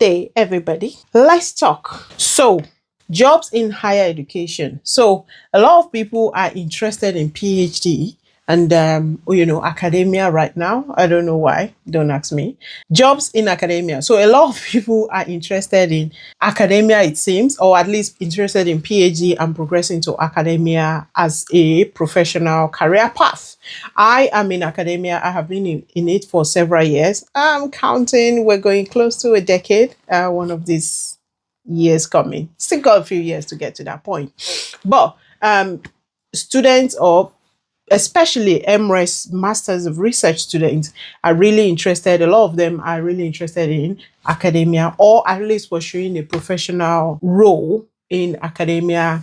day, everybody. Let's talk. So, jobs in higher education. So, a lot of people are interested in PhD and academia right now. I don't know why. Don't ask me. Jobs in academia. So, a lot of people are interested in academia, it seems, or at least interested in PhD and progressing to academia as a professional career path. I am in academia. I have been in it for several years. I'm counting. We're going close to a decade. One of these years coming. Still got a few years to get to that point. But students or especially MRes, Masters of Research students, are really interested. A lot of them are really interested in academia or at least pursuing a professional role in academia,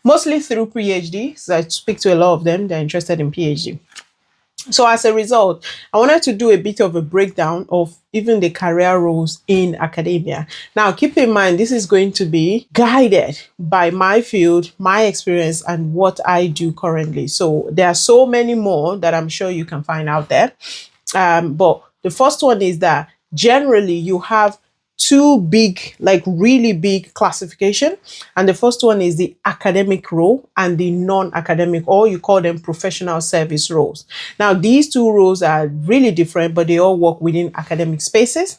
mostly through PhD. So I speak to a lot of them, they're interested in PhD. So as a result, I wanted to do a bit of a breakdown of even the career roles in academia. Now, keep in mind, this is going to be guided by my field, my experience, and what I do currently. So there are so many more that I'm sure you can find out there. But the first one is that generally you have two big, like really big classification. And the first one is the academic role and the non-academic, or you call them professional service roles. Now, these two roles are really different, but they all work within academic spaces.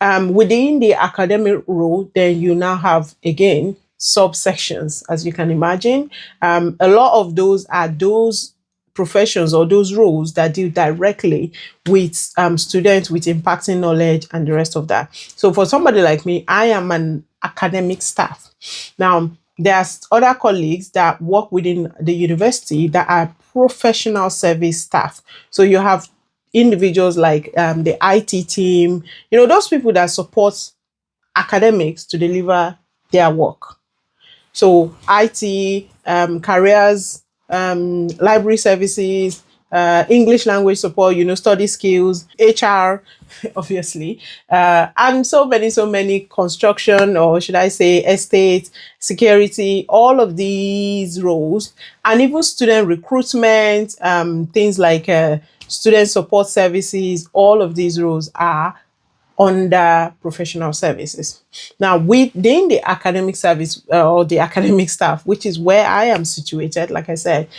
Within the academic role, then you now have, again, subsections, as you can imagine. A lot of those are those professions or those roles that deal directly with students with impacting knowledge and the rest of that. So for somebody like me, I am an academic staff. Now, there's other colleagues that work within the university that are professional service staff. So you have individuals like the IT team, those people that support academics to deliver their work. So IT, careers, library services, English language support, study skills, HR, obviously, and so many construction, or should I say estate, security, all of these roles, and even student recruitment, things like student support services, all of these roles are under professional services. Now, within the academic service or the academic staff, which is where I am situated, like I said,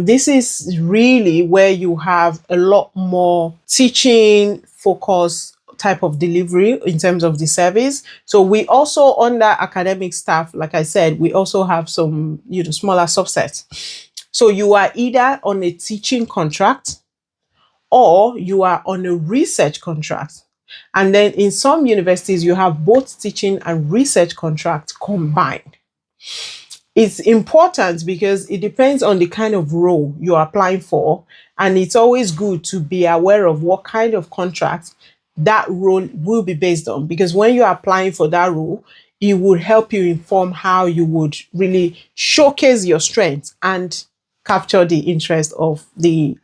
this is really where you have a lot more teaching focus type of delivery in terms of the service. So we also, under academic staff, like I said, we also have some smaller subsets. So you are either on a teaching contract or you are on a research contract. And then in some universities, you have both teaching and research contracts combined. It's important because it depends on the kind of role you're applying for. And it's always good to be aware of what kind of contract that role will be based on. Because when you're applying for that role, it would help you inform how you would really showcase your strengths and capture the interest of the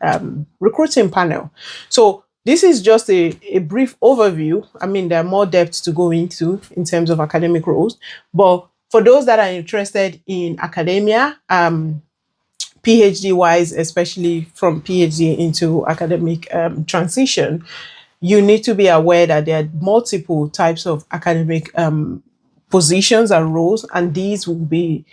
recruiting panel. So this is just a brief overview. I mean, there are more depths to go into in terms of academic roles, but for those that are interested in academia, PhD wise, especially from PhD into academic transition, you need to be aware that there are multiple types of academic positions and roles, and these will be,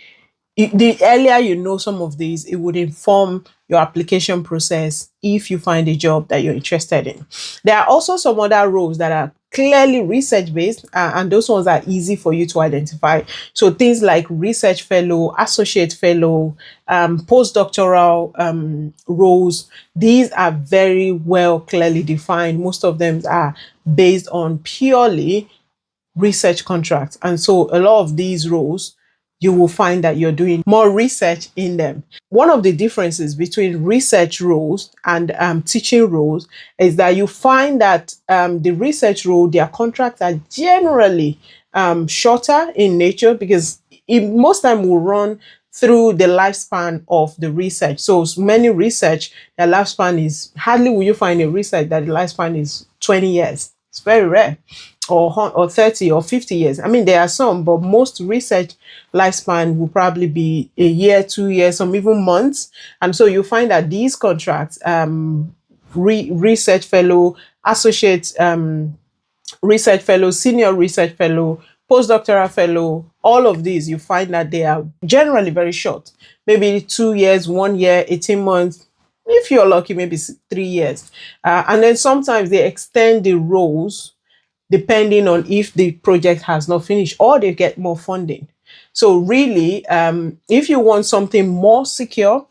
the earlier you know some of these, it would inform your application process if you find a job that you're interested in. There are also some other roles that are clearly research based, and those ones are easy for you to identify. So things like research fellow, associate fellow, postdoctoral roles, these are very well clearly defined. Most of them are based on purely research contracts. And so a lot of these roles, you will find that you're doing more research in them. One of the differences between research roles and teaching roles is that you find that the research role, their contracts are generally shorter in nature, because most time will run through the lifespan of the research. So many research, their lifespan is, hardly will you find a research that the lifespan is 20 years. It's very rare. Or 30 or 50 years. I mean, there are some, but most research lifespan will probably be a year, 2 years, some even months. And so you find that these contracts, research fellow, associate research fellow, senior research fellow, postdoctoral fellow, all of these, you find that they are generally very short, maybe 2 years, 1 year, 18 months. If you're lucky, maybe 3 years. And then sometimes they extend the roles depending on if the project has not finished or they get more funding. So really, if you want something more secure,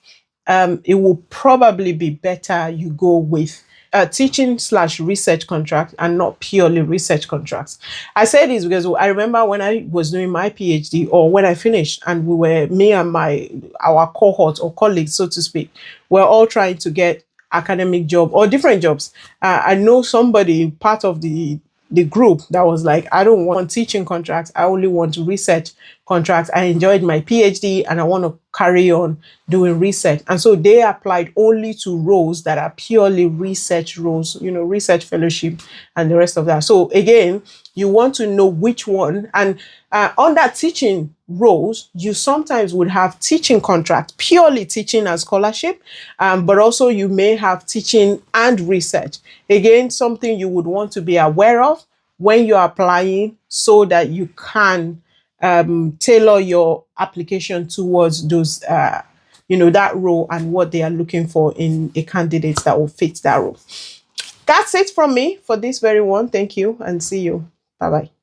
it will probably be better you go with a teaching slash research contract and not purely research contracts. I say this because I remember when I was doing my PhD or when I finished, and we were, me and our cohort or colleagues, so to speak, we're all trying to get academic job or different jobs. I know somebody part of the group that was like, I don't want teaching contracts. I only want research contracts. I enjoyed my PhD and I want to carry on doing research. And so they applied only to roles that are purely research roles, research fellowship and the rest of that. So again, you want to know which one. And on that teaching roles, you sometimes would have teaching contract, purely teaching and scholarship, but also you may have teaching and research. Again, something you would want to be aware of when you're applying so that you can tailor your application towards those, that role and what they are looking for in a candidate that will fit that role. That's it from me for this very one. Thank you and see you. Bye bye.